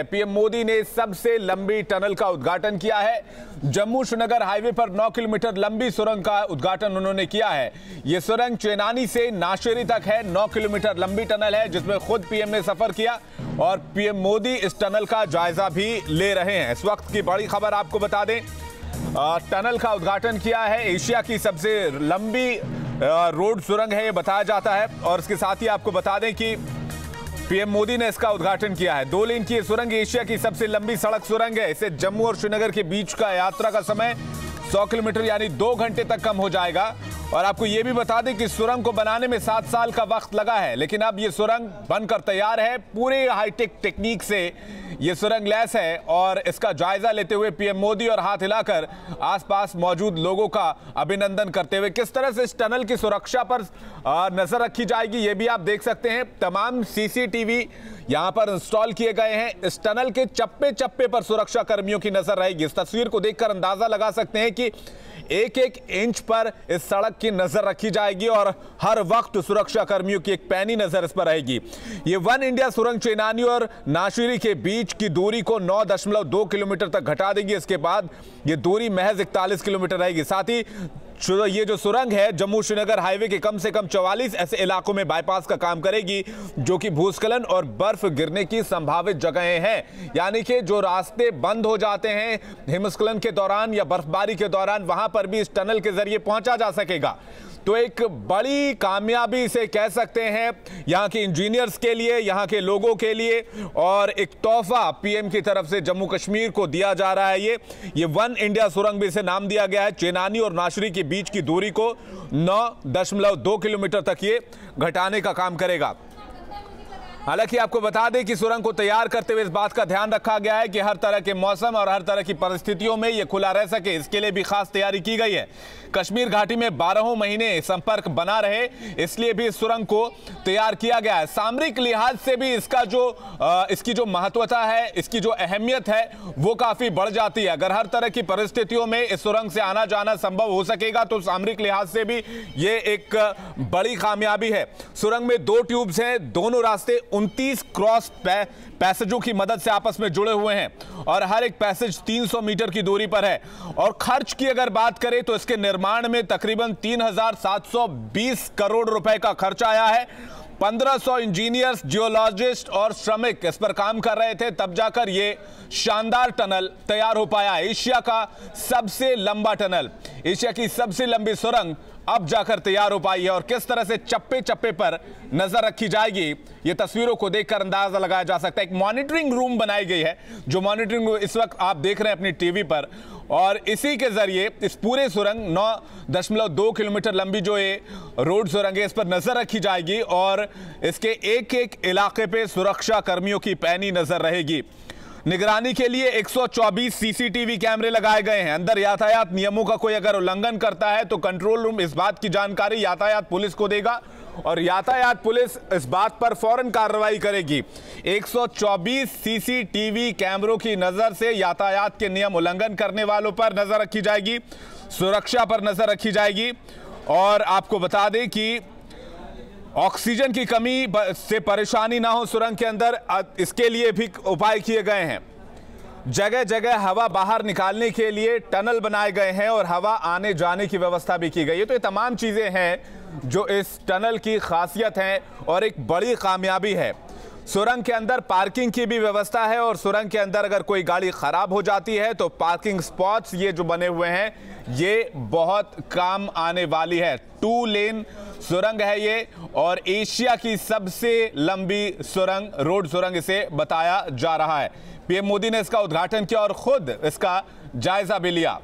PM Modi ने सबसे लंबी टनल का उद्घाटन किया है। जम्मू श्रीनगर हाईवे पर 9 किलोमीटर लंबी सुरंग का उद्घाटन उन्होंने किया है। यह सुरंग चेनानी से नाशेरी तक है। 9 किलोमीटर लंबी टनल है जिसमें खुद पीएम ने सफर किया और पीएम मोदी इस टनल का जायजा भी ले रहे हैं। इस वक्त की बड़ी खबर आपको बता दें, टनल का उद्घाटन किया है। एशिया की सबसे लंबी रोड सुरंग है ये बताया जाता है। और इसके साथ ही आपको बता दें कि पीएम मोदी ने इसका उद्घाटन किया है। 2 लेन की सुरंग एशिया की सबसे लंबी सड़क सुरंग है। इससे जम्मू और श्रीनगर के बीच का यात्रा का समय 100 किलोमीटर यानी 2 घंटे तक कम हो जाएगा। और आपको यह भी बता दें कि सुरंग को बनाने में 7 साल का वक्त लगा है, लेकिन अब यह सुरंग बनकर तैयार है। पूरे हाईटेक टेक्निक से यह सुरंग लैस है और इसका जायजा लेते हुए पीएम मोदी और हाथ हिलाकर आसपास मौजूद लोगों का अभिनंदन करते हुए किस तरह से इस टनल की सुरक्षा पर नजर रखी जाएगी ये भी आप देख सकते हैं। तमाम सीसीटीवी यहां पर इंस्टॉल किए गए हैं। इस टनल के चप्पे चप्पे पर सुरक्षा कर्मियों की नजर रहेगी। इस तस्वीर को देखकर अंदाजा लगा सकते हैं कि एक एक इंच पर इस सड़क की नजर रखी जाएगी और हर वक्त सुरक्षा कर्मियों की एक पैनी नजर इस पर रहेगी। ये वन इंडिया सुरंग चेनानी और नाशेरी के बीच की दूरी को 9.2 किलोमीटर तक घटा देगी। इसके बाद ये दूरी महज 41 किलोमीटर रहेगी। साथ ही ये जो सुरंग है जम्मू श्रीनगर हाईवे के कम से कम 44 ऐसे इलाकों में बाईपास का काम करेगी जो कि भूस्खलन और बर्फ गिरने की संभावित जगहें हैं। यानी कि जो रास्ते बंद हो जाते हैं हिमस्खलन के दौरान या बर्फबारी के दौरान, वहां पर भी इस टनल के जरिए पहुंचा जा सकेगा। तो एक बड़ी कामयाबी से कह सकते हैं यहां के इंजीनियर्स के लिए, यहां के लोगों के लिए, और एक तोहफा पीएम की तरफ से जम्मू कश्मीर को दिया जा रहा है। ये वन इंडिया सुरंग भी इसे नाम दिया गया है। चेनानी और नाशेरी के बीच की दूरी को 9.2 किलोमीटर तक ये घटाने का काम करेगा। हालांकि आपको बता दें कि सुरंग को तैयार करते हुए इस बात का ध्यान रखा गया है कि हर तरह के मौसम और हर तरह की परिस्थितियों में यह खुला रह सके। इसके लिए भी खास तैयारी की गई है। कश्मीर घाटी में 12 महीने संपर्क बना रहे, इसलिए भी इस सुरंग को तैयार किया गया है। सामरिक लिहाज से भी इसकी जो महत्वता है, इसकी जो अहमियत है वो काफी बढ़ जाती है। अगर हर तरह की परिस्थितियों में इस सुरंग से आना जाना संभव हो सकेगा तो सामरिक लिहाज से भी ये एक बड़ी कामयाबी है। सुरंग में 2 ट्यूब्स हैं। दोनों रास्ते 29 क्रॉस पैसेजों की मदद से आपस में जुड़े हुए हैं और हर एक पैसेज 300 मीटर की दूरी पर है। और खर्च की अगर बात करें तो इसके निर्माण में तकरीबन 3,720 करोड़ रुपए का खर्च आया है। 1500 इंजीनियर्स, जियोलॉजिस्ट और श्रमिक इस पर काम कर रहे थे, तब जाकर ये शानदार टनल तैयार हो पाया। एशिया का सबसे लंबा टनल, एशिया की सबसे लंबी सुरंग अब जाकर तैयार हो पाई है। और किस तरह से चप्पे चप्पे पर नजर रखी जाएगी ये तस्वीरों को देखकर अंदाजा लगाया जा सकता है। एक मॉनिटरिंग रूम बनाई गई है, जो मॉनिटरिंग रूम इस वक्त आप देख रहे हैं अपनी टीवी पर, और इसी के जरिए इस पूरे सुरंग 9.2 किलोमीटर लंबी जो ये रोड सुरंग है इस पर नजर रखी जाएगी और इसके एक एक इलाके पे सुरक्षा कर्मियों की पैनी नजर रहेगी। निगरानी के लिए 124 सीसीटीवी कैमरे लगाए गए हैं। अंदर यातायात नियमों का कोई अगर उल्लंघन करता है तो कंट्रोल रूम इस बात की जानकारी यातायात पुलिस को देगा और यातायात पुलिस इस बात पर फौरन कार्रवाई करेगी। 124 सीसीटीवी कैमरों की नजर से यातायात के नियम उल्लंघन करने वालों पर नजर रखी जाएगी, सुरक्षा पर नजर रखी जाएगी। और आपको बता दें कि ऑक्सीजन की कमी से परेशानी ना हो सुरंग के अंदर, इसके लिए भी उपाय किए गए हैं। जगह जगह हवा बाहर निकालने के लिए टनल बनाए गए हैं और हवा आने जाने की व्यवस्था भी की गई है। तो ये तमाम चीजें हैं जो इस टनल की खासियत हैं और एक बड़ी कामयाबी है। सुरंग के अंदर पार्किंग की भी व्यवस्था है और सुरंग के अंदर अगर कोई गाड़ी खराब हो जाती है तो पार्किंग स्पॉट्स ये जो बने हुए हैं ये बहुत काम आने वाली है। 2 लेन सुरंग है ये और एशिया की सबसे लंबी सुरंग, रोड सुरंग इसे बताया जा रहा है। पीएम मोदी ने इसका उद्घाटन किया और खुद इसका जायजा भी लिया।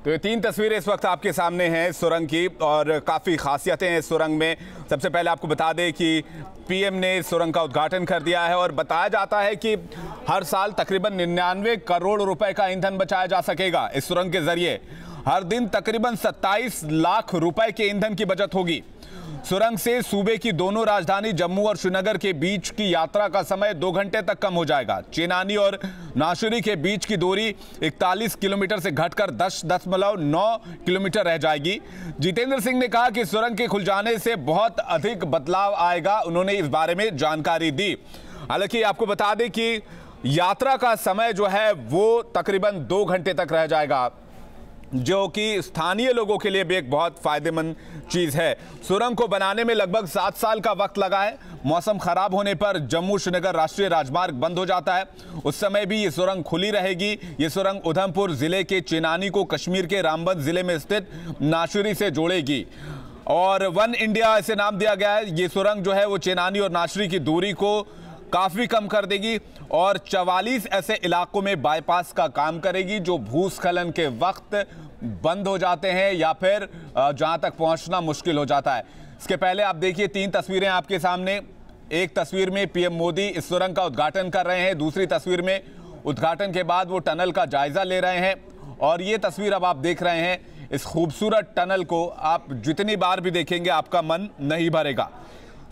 तो ये 3 तस्वीरें इस वक्त आपके सामने हैं सुरंग की, और काफ़ी खासियतें हैं इस सुरंग में। सबसे पहले आपको बता दें कि पीएम ने सुरंग का उद्घाटन कर दिया है और बताया जाता है कि हर साल तकरीबन 99 करोड़ रुपए का ईंधन बचाया जा सकेगा इस सुरंग के जरिए। हर दिन तकरीबन 27 लाख रुपए के ईंधन की बचत होगी। सुरंग से सूबे की दोनों राजधानी जम्मू और श्रीनगर के बीच की यात्रा का समय 2 घंटे तक कम हो जाएगा। चेनानी और नाशरी के बीच की दूरी 41 किलोमीटर से घटकर 10.9 किलोमीटर रह जाएगी। जितेंद्र सिंह ने कहा कि सुरंग के खुल जाने से बहुत अधिक बदलाव आएगा। उन्होंने इस बारे में जानकारी दी। हालांकि आपको बता दें कि यात्रा का समय जो है वो तकरीबन 2 घंटे तक रह जाएगा, जो कि स्थानीय लोगों के लिए भी एक बहुत फायदेमंद चीज है। सुरंग को बनाने में लगभग 7 साल का वक्त लगा है। मौसम खराब होने पर जम्मू श्रीनगर राष्ट्रीय राजमार्ग बंद हो जाता है, उस समय भी ये सुरंग खुली रहेगी। ये सुरंग उधमपुर जिले के चेनानी को कश्मीर के रामबन जिले में स्थित नाशरी से जोड़ेगी और वन इंडिया इसे नाम दिया गया है। ये सुरंग जो है वो चेनानी और नाशरी की दूरी को काफी कम कर देगी और 44 ऐसे इलाकों में बाईपास का काम करेगी जो भूस्खलन के वक्त बंद हो जाते हैं या फिर जहां तक पहुंचना मुश्किल हो जाता है। इसके पहले आप देखिए 3 तस्वीरें आपके सामने। एक तस्वीर में पीएम मोदी इस सुरंग का उद्घाटन कर रहे हैं, दूसरी तस्वीर में उद्घाटन के बाद वो टनल का जायजा ले रहे हैं, और ये तस्वीर अब आप देख रहे हैं। इस खूबसूरत टनल को आप जितनी बार भी देखेंगे आपका मन नहीं भरेगा।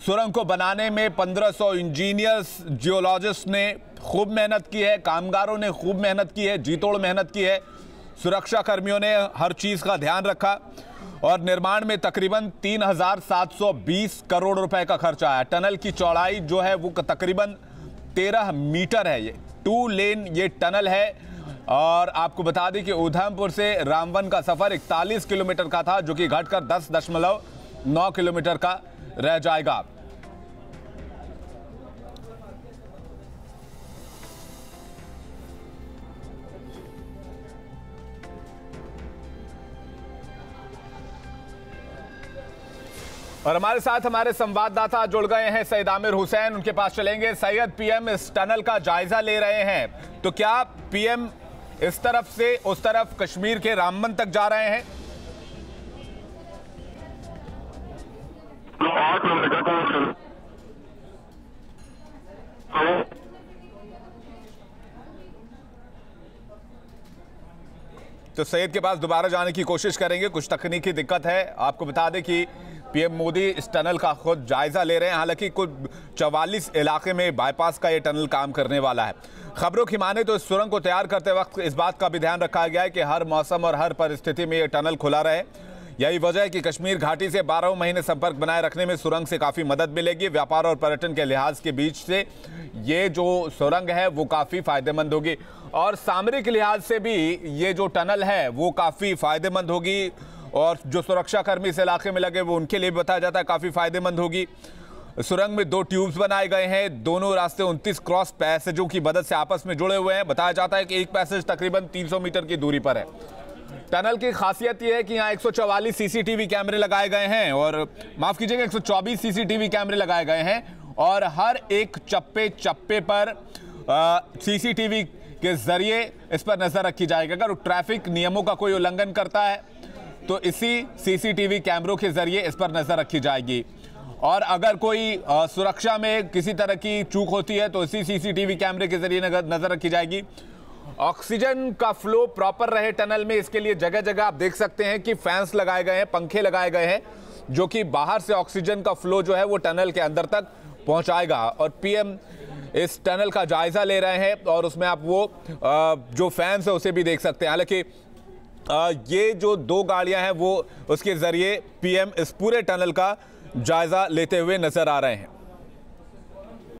सुरंग को बनाने में 1500 इंजीनियर्स, जियोलॉजिस्ट ने खूब मेहनत की है, कामगारों ने खूब मेहनत की है, जी तोड़ मेहनत की है। सुरक्षा कर्मियों ने हर चीज का ध्यान रखा और निर्माण में तकरीबन 3720 करोड़ रुपए का खर्चा आया। टनल की चौड़ाई जो है वो तकरीबन 13 मीटर है। ये 2 लेन ये टनल है। और आपको बता दें कि उधमपुर से रामबन का सफर 41 किलोमीटर का था, जो कि घटकर 10.9 किलोमीटर का रह जाएगा। और हमारे साथ हमारे संवाददाता जुड़ गए हैं, सैयद आमिर हुसैन, उनके पास चलेंगे। सैयद, पीएम इस टनल का जायजा ले रहे हैं, तो क्या पीएम इस तरफ से उस तरफ कश्मीर के रामबन तक जा रहे हैं? तो सैयद के पास दोबारा जाने की कोशिश करेंगे, कुछ तकनीकी दिक्कत है। आपको बता दें कि पीएम मोदी इस टनल का खुद जायजा ले रहे हैं। हालांकि कुछ 44 इलाके में बाईपास का ये टनल काम करने वाला है। खबरों की माने तो इस सुरंग को तैयार करते वक्त इस बात का भी ध्यान रखा गया है कि हर मौसम और हर परिस्थिति में ये टनल खुला रहे। यही वजह है कि कश्मीर घाटी से 12 महीने संपर्क बनाए रखने में सुरंग से काफ़ी मदद मिलेगी। व्यापार और पर्यटन के लिहाज के बीच से ये जो सुरंग है वो काफ़ी फायदेमंद होगी और सामरिक लिहाज से भी ये जो टनल है वो काफ़ी फायदेमंद होगी। और जो सुरक्षा कर्मी इस इलाके में लगे वो उनके लिए बताया जाता है काफ़ी फायदेमंद होगी। सुरंग में 2 ट्यूब्स बनाए गए हैं। दोनों रास्ते 29 क्रॉस पैसेजों की मदद से आपस में जुड़े हुए हैं। बताया जाता है कि एक पैसेज तकरीबन 300 मीटर की दूरी पर है। टनल की खासियत यह है कि यहाँ 144 सीसीटीवी कैमरे लगाए गए हैं, और माफ कीजिएगा 124 सीसीटीवी कैमरे लगाए गए हैं, और हर एक चप्पे पर सीसीटीवी के जरिए इस पर नजर रखी जाएगी। अगर ट्रैफिक नियमों का कोई उल्लंघन करता है तो इसी सीसीटीवी कैमरों के जरिए इस पर नजर रखी जाएगी, और अगर कोई सुरक्षा में किसी तरह की चूक होती है तो इसी सीसीटीवी कैमरे के जरिए नजर रखी जाएगी। ऑक्सीजन का फ्लो प्रॉपर रहे टनल में, इसके लिए जगह जगह आप देख सकते हैं कि फैंस लगाए गए हैं, पंखे लगाए गए हैं, जो कि बाहर से ऑक्सीजन का फ्लो जो है वो टनल के अंदर तक पहुंचाएगा। और पीएम इस टनल का जायजा ले रहे हैं और उसमें आप वो जो फैंस है उसे भी देख सकते हैं। हालांकि ये जो 2 गाड़ियां हैं वो उसके जरिए पीएम इस पूरे टनल का जायजा लेते हुए नजर आ रहे हैं।